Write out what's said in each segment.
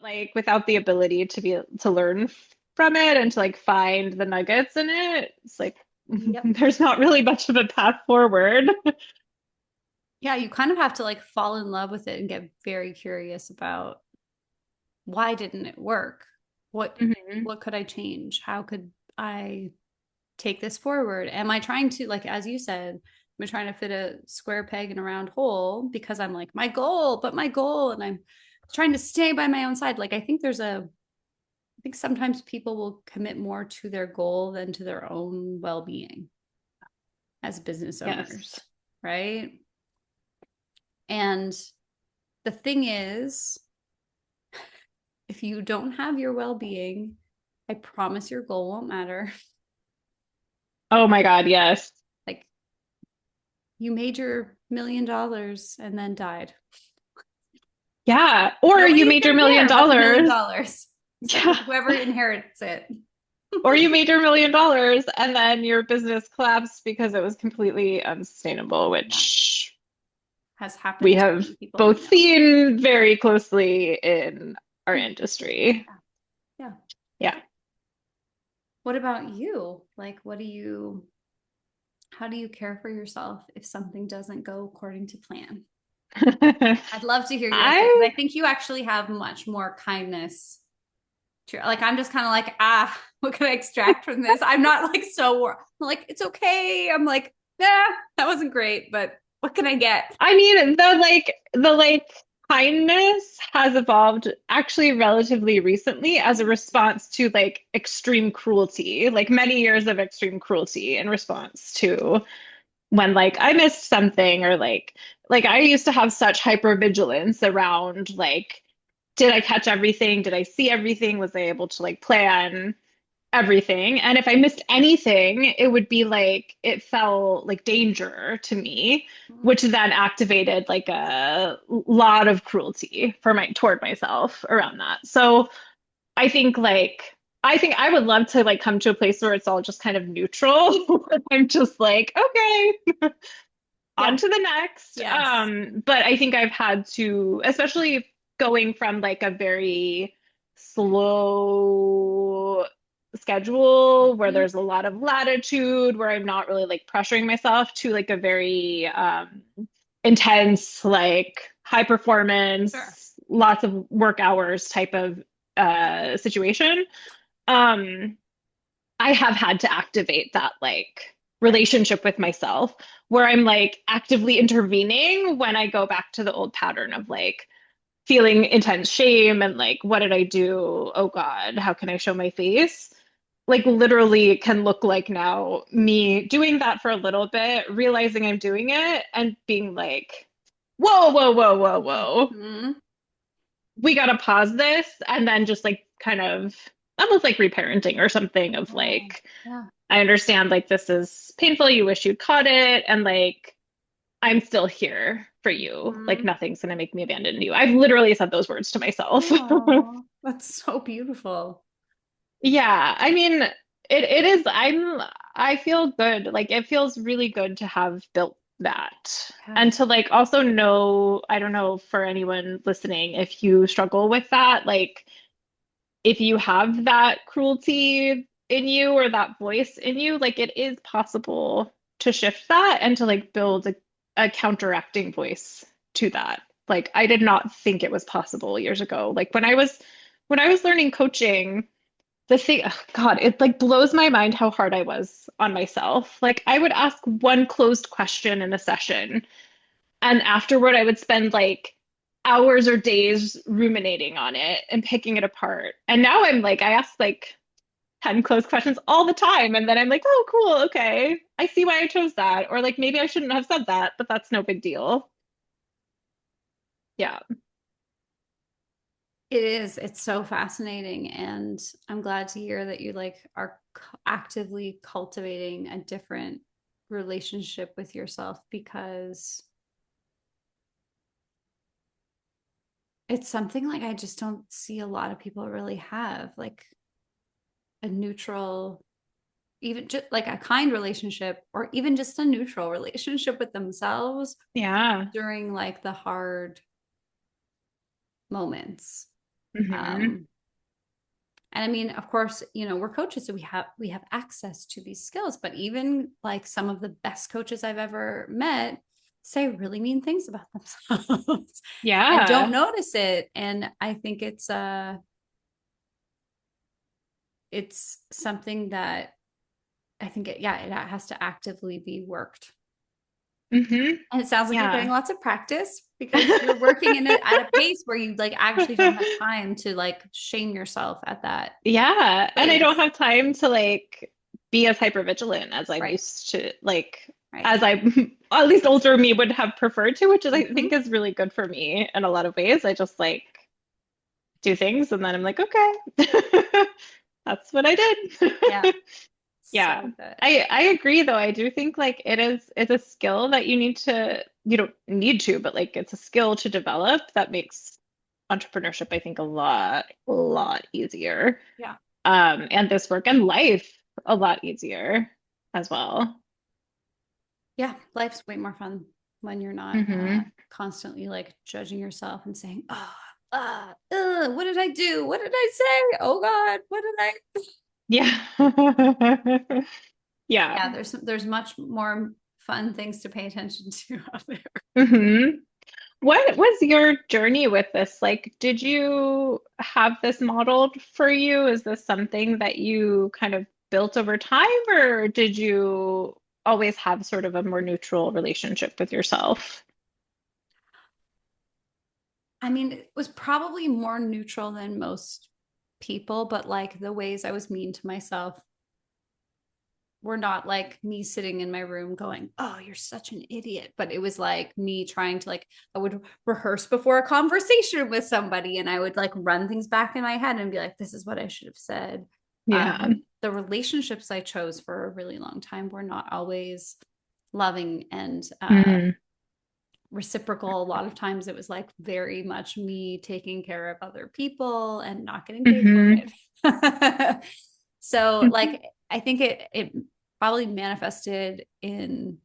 like without the ability to learn from it and to like find the nuggets in it, it's like Yep. there's not really much of a path forward. Yeah, you kind of have to like fall in love with it and get very curious about why didn't it work? What Mhm. what could I change? How could I take this forward? Am I trying to, like, as you said, am I trying to fit a square peg in a round hole because I'm like, my goal, and I'm trying to stay by my own side. Like, I think sometimes people will commit more to their goal than to their own well-being as business Yes. owners, right? And the thing is, if you don't have your well-being, I promise your goal won't matter. Oh my God, yes. Like, you made your $1 million and then died. Yeah. Or you Nobody's made your gonna million care about the million dollars. dollars except for Yeah. whoever inherits it. Or you made your million dollars and then your business collapsed because it was completely unsustainable, Yeah, which has we happened to have many people we both know. seen very closely in our industry. Yeah. Yeah. Yeah. What about you? Like, how do you care for yourself if something doesn't go according to plan? I'd love to hear your answer because I I think you actually have much more kindness. Like, I'm just kind of like, what can I extract from this? I'm not like I'm like, it's okay. I'm like, yeah, that wasn't great, but what can I get? I mean, the kindness has evolved actually relatively recently as a response to like extreme cruelty, like many years of extreme cruelty in response to when like I missed something or like I used to have such hypervigilance around like did I catch everything? Did I see everything? Was I able to like plan everything? And if I missed anything, it would be like it felt like danger to me, which then activated like a lot of cruelty for my toward myself around that. So I think I would love to like come to a place where it's all just kind of neutral. Where I'm just like, okay, on Yeah. to the next. Yes. But I think I've had to, especially going from like a very slow schedule where Mhm. there's a lot of latitude, where I'm not really like pressuring myself to like a very intense, like high Sure. performance, lots of work hours type of situation. Um, I have had to activate that like Right. relationship with myself where I'm like actively intervening when I go back to the old pattern of like feeling intense shame and like, what did I do? Oh God, how can I show my face? Like, literally, it can look like now me doing that for a little bit, realizing I'm doing it, and being like, whoa, whoa, whoa, whoa, whoa. Mhm. We gotta pause this. And then just like kind of almost like reparenting or something of Oh, like, yeah. I understand like this is painful. You wish you'd caught it. And like, I'm still here for you. Like, Mhm. nothing's going to make me abandon you. I've literally said those words to myself. Oh, that's so beautiful. Yeah. I mean, it is, I feel good. Like, it feels really good to have built that. Yeah. And to like also know, I don't know for anyone listening, if you struggle with that, like, if you have that cruelty in you or that voice in you, like it is possible to shift that and to like build a counteracting voice to that. Like I did not think it was possible years ago. Like when I was learning coaching, the thing, ugh, God, it like blows my mind how hard I was on myself. Like I would ask one closed question in a session and afterward, I would spend like hours or days ruminating on it and picking it apart. And now I'm like, I ask like 10 closed questions all the time. And then I'm like, oh, cool. Okay. I see why I chose that. Or like, maybe I shouldn't have said that, but that's no big deal. Yeah. It is. It's so fascinating. And I'm glad to hear that you like are actively cultivating a different relationship with yourself because it's something like I just don't see a lot of people really have like a neutral, even just like a kind relationship or even just a neutral relationship with themselves Yeah. during like the hard moments. Hmm. And I mean, of course, we're coaches, so we have access to these skills, but even like some of the best coaches I've ever met say really mean things about themselves and don't Yeah. notice it. And I think it's something that I think it has to actively be worked. Hmm. And it sounds like you're getting Yeah. lots of practice because you're working at a pace where you like actually don't have time to like shame yourself at that Yeah. And I don't place. have time to like be as hyper vigilant as I'm Right. used to, like, Right. as I, at least older me would have preferred to, which is, I think, Mm-hmm. is really good for me in a lot of ways. I just like do things and then I'm like, okay, that's what I Yeah. did. Yeah. So good. I agree though. I do think like it's a skill that you don't need to, but like it's a skill to develop that makes entrepreneurship, I think, a lot easier. Yeah. And this work and life a lot easier as well. Yeah. Life's way more fun when you're not Hmm. constantly like judging yourself and saying, oh, what did I do? What did I say? Oh God, what did I? Yeah. Yeah. Yeah, there's much more fun things to pay attention to out there. Hmm. What was your journey with this? Like, did you have this modeled for you? Is this something that you kind of built over time, or did you always have sort of a more neutral relationship with yourself? I mean, it was probably more neutral than most people, but like the ways I was mean to myself were not like me sitting in my room going, "Oh, you're such an idiot." But it was like me trying to like I would rehearse before a conversation with somebody and I would like run things back in my head and be like, "This is what I should have said." Yeah. The relationships I chose for a really long time were not always loving and Mm. reciprocal. A lot of times it was like very much me taking care of other people and not getting paid for Hmm. it. So Hmm. like I think it probably manifested in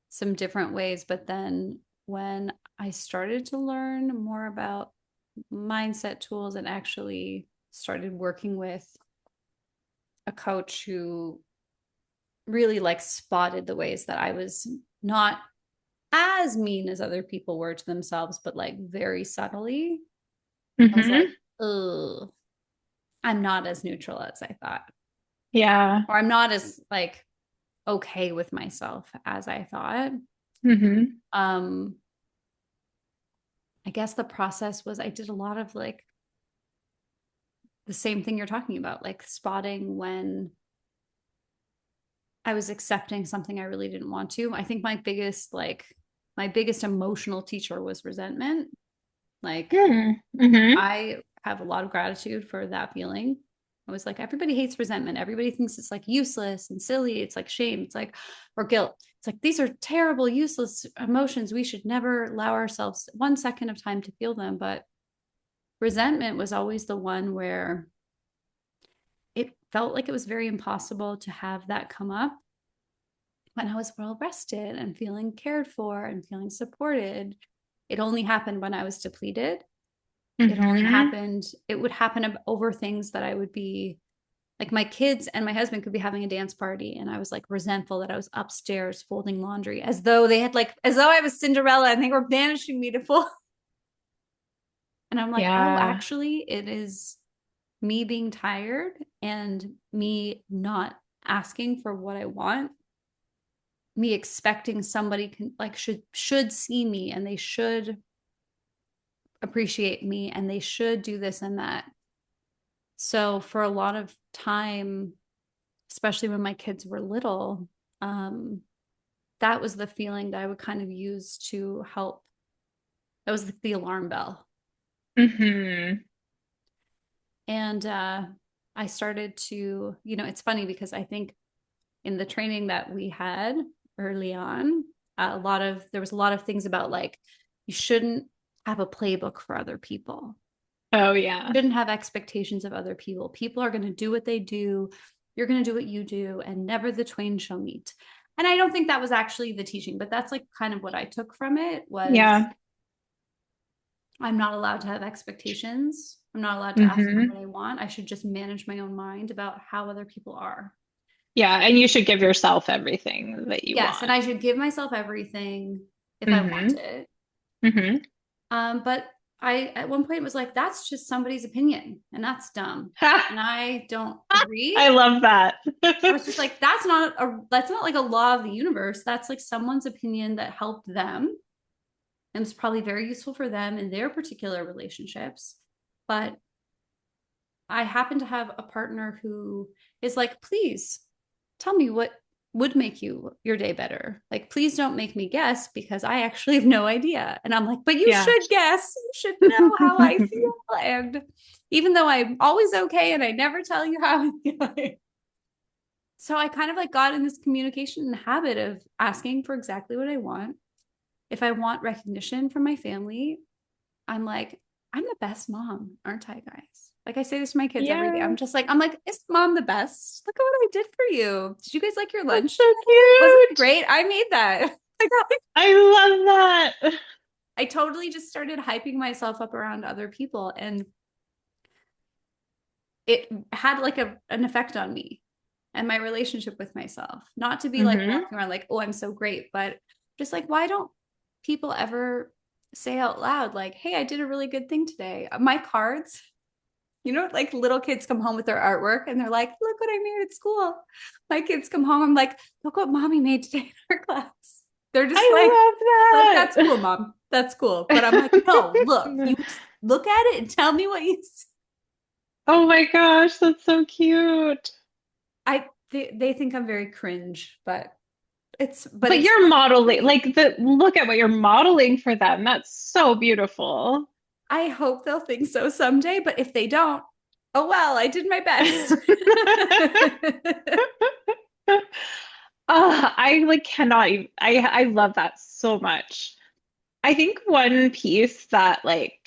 some different ways, but then when I started to learn more about mindset tools and actually started working with a coach who really like spotted the ways that I was not as mean as other people were to themselves, but like very subtly. I was like, Hmm. oh, I'm not as neutral as I thought, Yeah. or I'm not as like okay with myself as I thought. Hmm. Um, I guess the process was I did a lot of like the same thing you're talking about, like spotting when I was accepting something I really didn't want to. I think my biggest emotional teacher was resentment. Like Hmm. I have a lot of gratitude for that feeling. I was like, everybody hates resentment. Everybody thinks it's like useless and silly. It's like shame. It's like, or guilt. It's like, these are terrible, useless emotions. We should never allow ourselves 1 second of time to feel them. But resentment was always the one where it felt like it was very impossible to have that come up when I was well rested and feeling cared for and feeling supported. It only happened when I was depleted. Hmm. It would happen over things that I would be like my kids and my husband could be having a dance party and I was like resentful that I was upstairs folding laundry as though I was Cinderella and they were banishing me to fold. And I'm like, oh, Yeah. actually, it is me being tired and me not asking for what I want, me expecting somebody can like should see me and they should appreciate me and they should do this and that. So for a lot of time, especially when my kids were little, um, that was the feeling that I would kind of use to help. That was the alarm bell. Hmm. And I started to, it's funny because I think in the training that we had early on, there was a lot of things about like, you shouldn't have a playbook for other people. Oh, yeah. Shouldn't have expectations of other people. People are going to do what they do. You're going to do what you do, and never the twain shall meet. And I don't think that was actually the teaching, but that's like kind of what I took from it was Yeah. I'm not allowed to have expectations. I'm not allowed to ask for Hmm. what I want. I should just manage my own mind about how other people are. Yeah, and you should give yourself everything that you Yes, and want. I should give myself everything if I want Hmm. it. Hmm. But I at one point was like, that's just somebody's opinion, and that's dumb. Ha! And I don't agree. I love that. I was just like, that's not like a law of the universe. That's like someone's opinion that helped them. And it's probably very useful for them in their particular relationships. But I happen to have a partner who is like, please tell me what would make your day better. Like, please don't make me guess because I actually have no idea. And I'm like, but you Yeah. should guess. You should know how I feel. And even though I'm always okay and I never tell you how I'm feeling. So I kind of like got in this communication habit of asking for exactly what I want. If I want recognition from my family, I'm like, I'm the best mom, aren't I, guys? Like I say this to my kids every day. Yeah, I'm like, is mom the best? Look at what I did for you. Did you guys like your that's lunch so today? Wasn't it cute. great? I made that. I love that. I totally just started hyping myself up around other people, and it had like an effect on me and my relationship with myself. Not to be like Hmm. walking around like, oh, I'm so great, but just like, why don't people ever say out loud, like, hey, I did a really good thing today? My cards, you know, like little kids come home with their artwork and they're like, look what I made at school. My kids come home, I'm like, look what mommy made today in her class. They're just like, I that's love cool, mom. That's cool. But I'm like, no, look, you that. look at it and tell me what you see. Oh my gosh, that's so cute. They think I'm very cringe, but But it's you're for modeling, me. like the look at what you're modeling for them. That's so beautiful. I hope they'll think so someday, but if they don't, oh well, I did my best. I like cannot even, I love that so much. I think one piece that like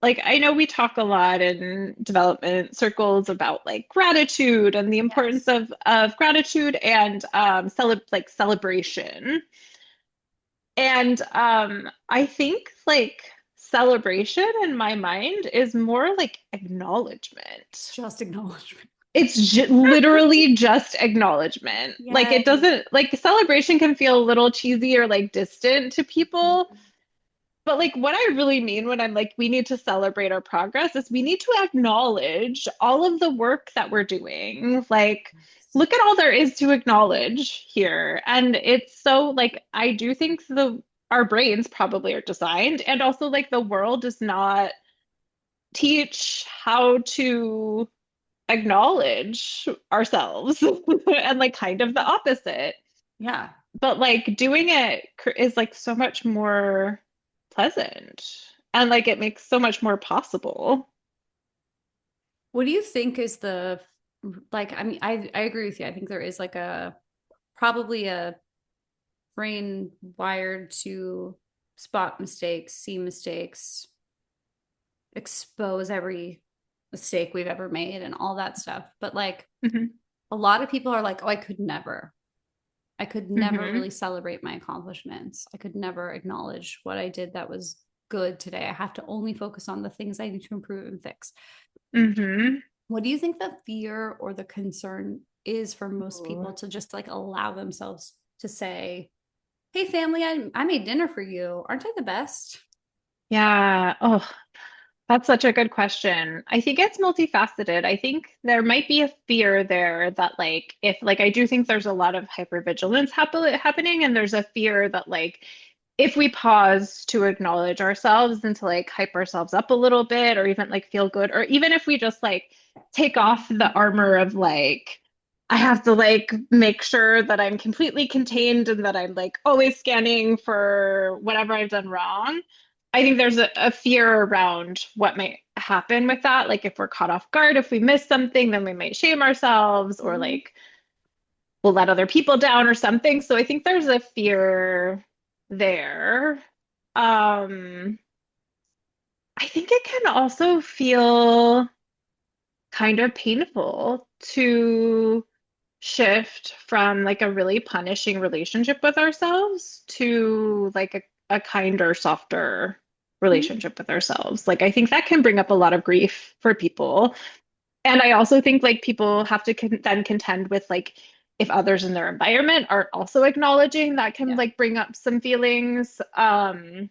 I know we talk a lot in development circles about like gratitude and the importance Yes. of gratitude and like celebration. And I think like celebration in my mind is more like It's acknowledgement. just acknowledgement. It's literally just acknowledgement. Like it Yes. doesn't like celebration can feel a little cheesy or like distant to people. But like what I really mean when I'm like we need to celebrate our progress is we need to acknowledge all of the work that we're doing. Like look at all there is to acknowledge here. And it's so like I do think the our brains probably are designed and also like the world does not teach how to acknowledge ourselves and like kind of the opposite. Yeah. But like doing it is like so much more pleasant and like it makes so much more possible. What do you think is the like I mean I agree with you. I think there is like a probably a brain wired to spot mistakes, see mistakes, expose every mistake we've ever made and all that stuff. But like Hmm. a lot of people are like, oh, I could never. I could never Hmm. really celebrate my accomplishments. I could never acknowledge what I did that was good today. I have to only focus on the things I need to improve and fix. Hmm. What do you think the fear or the concern is for most people to just like allow themselves to say, hey, family, I made dinner for you. Aren't I the best? Yeah. Oh, that's such a good question. I think it's multifaceted. I think there might be a fear there that like if like I do think there's a lot of hypervigilance happening and there's a fear that like if we pause to acknowledge ourselves and to like hype ourselves up a little bit or even like feel good or even if we just like take off the armor of like I have to like make sure that I'm completely contained and that I'm like always scanning for whatever I've done wrong. I think there's a fear around what might happen with that. Like if we're caught off guard, if we miss something, then we might shame ourselves or Mm-hmm. like we'll let other people down or something. So I think there's a fear there. Um, I think it can also feel kind of painful to shift from like a really punishing relationship with ourselves to like a kinder, softer Mhm. relationship with ourselves. Like I think that can bring up a lot of grief for people. And I also think like people have to then contend with like if others in their environment aren't also acknowledging, that can Yeah. like bring up some feelings. And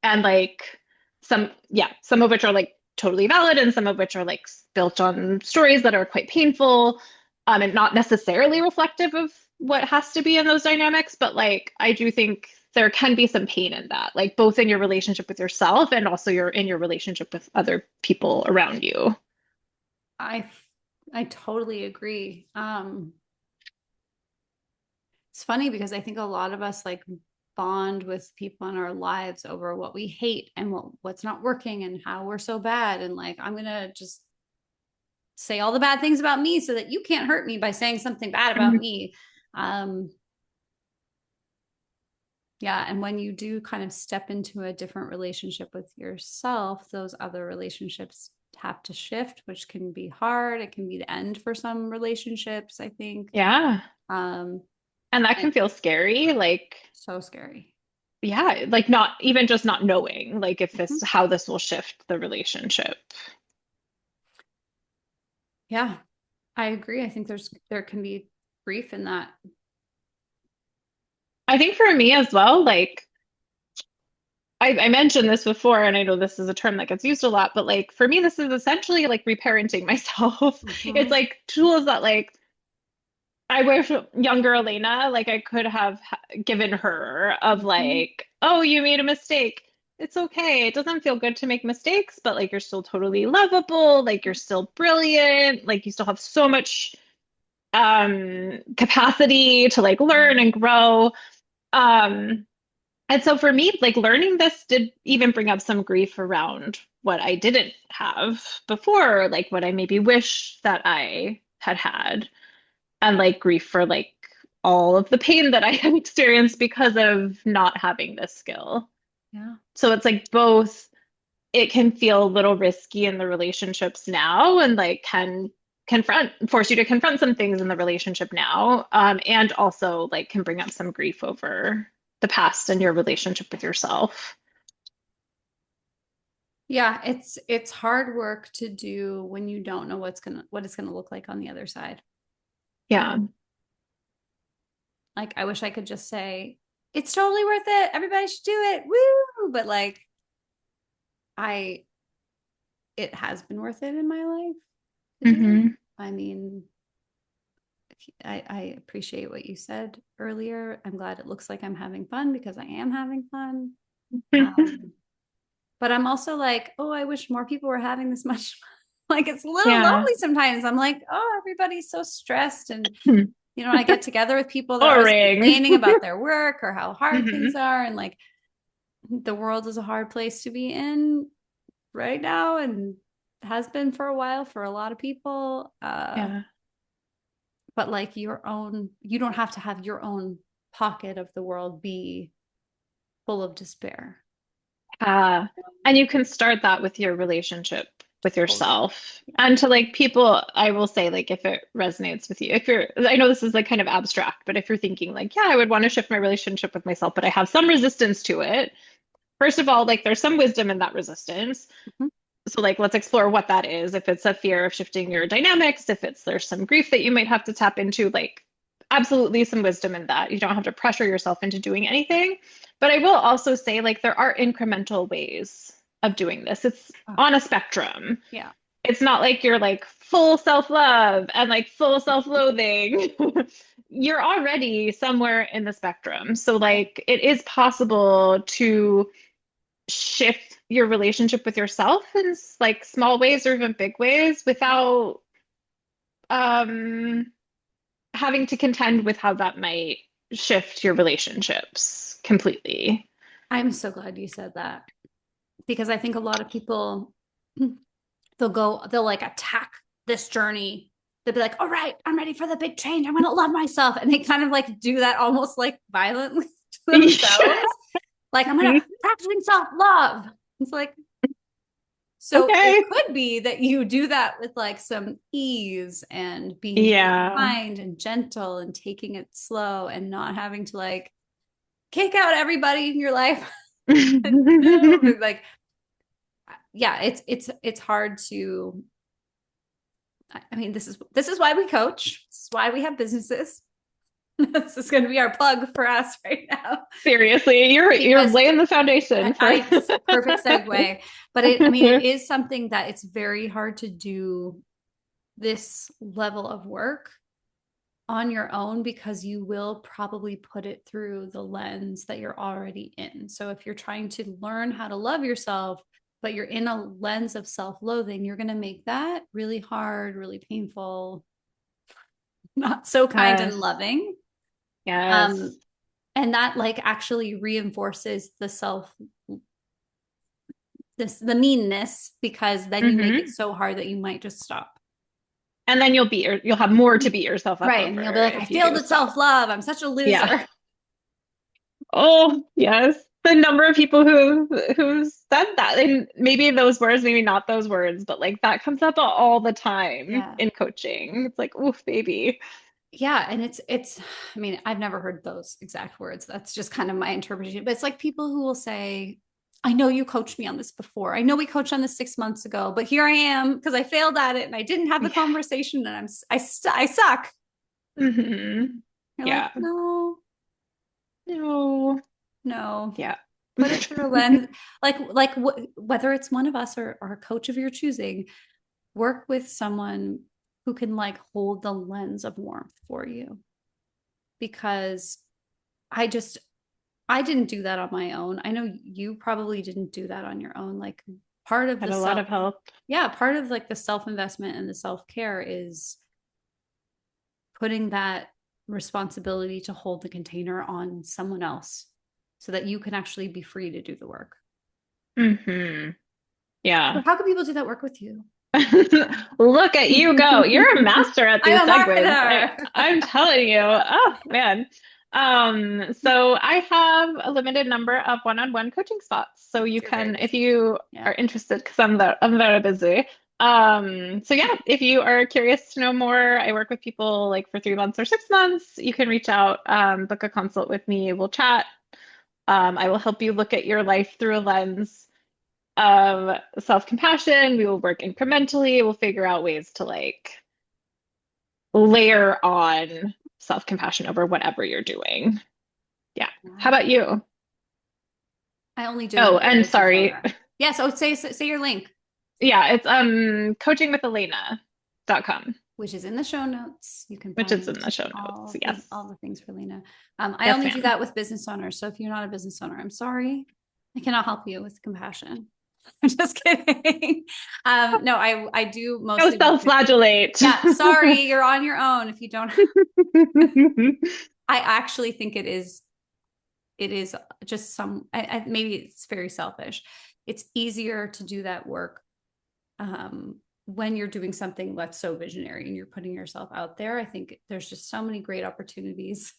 like some of which are like totally valid and some of which are like built on stories that are quite painful, and not necessarily reflective of what has to be in those dynamics. But like I do think there can be some pain in that, like both in your relationship with yourself and also in your relationship with other people around you. I I totally agree. It's funny because I think a lot of us like bond with people in our lives over what we hate and what's not working and how we're so bad. And like, I'm gonna just say all the bad things about me so that you can't hurt me by saying something bad about Mhm. me. Um, yeah. And when you do kind of step into a different relationship with yourself, those other relationships have to shift, which can be hard. It can be the end for some relationships, I think. Yeah. Um, And that and can feel scary. Like, so scary. yeah, like not even just not knowing, like if Mhm. this, how this will shift the relationship. Yeah, I agree. I think there can be grief in that. I think for me as well, like I mentioned this before, and I know this is a term that gets used a lot, but like for me, this is essentially like reparenting myself. It's Mm-hmm. like tools that like I wish younger Elena, like I could have given her of Mm-hmm. like, oh, you made a mistake. It's okay. It doesn't feel good to make mistakes, but like you're still totally lovable, like you're still brilliant, like you still have so much capacity to like learn and grow. Um and so for me, like learning this did even bring up some grief around what I didn't have before, like what I maybe wish that I had had, and like grief for like all of the pain that I had experienced because of not having this skill. Yeah. So it's like both, it can feel a little risky in the relationships now and like can force you to confront some things in the relationship now, and also like can bring up some grief over the past and your relationship with yourself. Yeah, it's hard work to do when you don't know what it's gonna look like on the other side. Yeah. Like I wish I could just say, it's totally worth it. Everybody should do it. Woo! But like I it has been worth it in my life to do it. Hmm. I mean, I appreciate what you said earlier. I'm glad it looks like I'm having fun because I am having fun. Um, but I'm also like, oh, I wish more people were having this much. Like it's a little Yeah. lonely sometimes. I'm like, oh, everybody's so stressed. And, I get together with people, they're always Boring. complaining about their work or how hard things Hmm. are. And like the world is a hard place to be in right now and has been for a while for a lot of people. Yeah. But like you don't have to have your own pocket of the world be full of despair. Uh, and you can start that with your relationship with Totally. yourself. Yeah. And to like people, I will say, like, if it resonates with you, if you're, I know this is like kind of abstract, but if you're thinking, like, yeah, I would want to shift my relationship with myself, but I have some resistance to it. First of all, like, there's some wisdom in that resistance. Mhm. So, like, let's explore what that is. If it's a fear of shifting your dynamics, if it's there's some grief that you might have to tap into, like, absolutely some wisdom in that. You don't have to pressure yourself into doing anything. But I will also say, like, there are incremental ways of doing this. It's Oh, on a spectrum. yeah. It's not like you're like full self-love and like full self-loathing. You're already somewhere in the spectrum. So, Yeah. like, it is possible to shift your relationship with yourself in like small ways or even big ways Yeah. without um having to contend with how that might shift your relationships completely. I'm so glad you said that because I think a lot of people they'll like attack this journey. They'll be like, all right, I'm ready for the big change. I'm gonna love myself. And they kind of like do that almost like violently to Yeah. themselves. Like, I'm gonna practicing self-love. It's like, so it Okay. could be that you do that with like some ease and being really Yeah. kind and gentle and taking it slow and not having to like kick out everybody in your life. No, but like, yeah, it's hard to, I mean, this is why we coach. This is why we have businesses. This is going to be our plug for us right now. Seriously, you're Because laying the foundation for perfect segue. But I mean, it is something that it's very hard to do this level of work on your own because you will probably put it through the lens that you're already in. So if you're trying to learn how to love yourself, but you're in a lens of self-loathing, you're going to make that really hard, really painful, not so kind and Yes. loving. Yes. Um, and that like actually reinforces the meanness because then you make it Hmm. so hard that you might just stop. And then you'll have more to beat yourself up Right. And you'll be over like, I if you failed do at stop. self-love. I'm such a Yeah. loser. Oh, yes. The number of people who said that, and maybe those words, maybe not those words, but like that comes up all the time Yeah. in coaching. It's like, oof, baby. Yeah. And it's, I mean, I've never heard those exact words. That's just kind of my interpretation. But it's like people who will say, I know you coached me on this before. I know we coached on this 6 months ago, but here I am because I failed at it and I didn't have the Yeah. conversation and I suck. Hmm. You're like, Yeah. no, No. no, Yeah. put it through a lens. Whether it's one of us or a coach of your choosing, work with someone who can like hold the lens of warmth for you because I just I didn't do that on my own. I know you probably didn't do that on your own. Like part of Had the a lot self of help. yeah, part of like the self-investment and the self-care is putting that responsibility to hold the container on someone else so that you can actually be free to do the work. Hmm. So Yeah. how can people do that work with you? Look at you go. You're a I'm master at these a segues. marketer. I'm telling you. Oh man. So I have a limited number of one-on-one coaching spots. So you You're very can, if busy. you Yeah. are interested, because I'm very busy. So yeah, if you are curious to know more, I work with people like for 3 months or 6 months. You can reach out, book a consult with me. We'll chat. I will help you look at your life through a lens self-compassion. We will work incrementally. We'll figure out ways to like layer on self-compassion over whatever you're doing. Yeah. How about you? I only do it Oh, if you're a and business sorry. owner. Yeah, so say your link, Yeah, it's coachingwithelena.com, which is in the show notes. You can which is in find the show notes. Yes. all the things for Lena. I Yes, only do ma'am. that with business owners. So if you're not a business owner, I'm sorry. I cannot help you with compassion. I'm just kidding. No, I do Go mostly work with self-flagellate. yeah, sorry, you're on your own if you don't. I actually think it is just maybe it's very selfish. It's easier to do that work when you're doing something that's so visionary and you're putting yourself out there. I think there's just so many great opportunities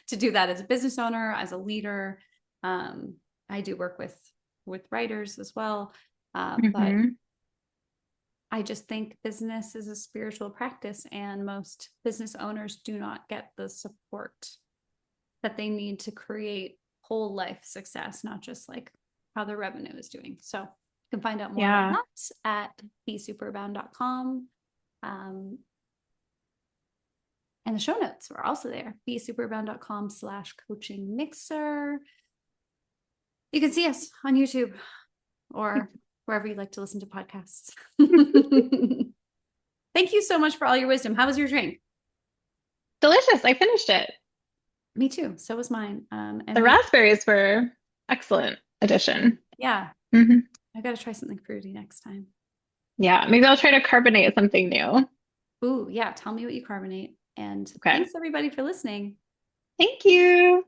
to do that as a business owner, as a leader. I do work with writers as well, but Hmm. I just think business is a spiritual practice, and most business owners do not get the support that they need to create whole life success, not just like how their revenue is doing. So you can find out more about Yeah. that at besuperbound.com. Um, and the show notes are also there, besuperbound.com/coaching mixer. You can see us on YouTube or wherever you like to listen to podcasts. Thank you so much for all your wisdom. How was your drink? Delicious. I finished it. Me too. So was mine. The And maybe, raspberries were excellent addition. yeah, Hmm. I got to try something fruity next time. Yeah, maybe I'll try to carbonate something new. Ooh, yeah. Tell me what you carbonate. And Okay. thanks everybody for listening. Thank you.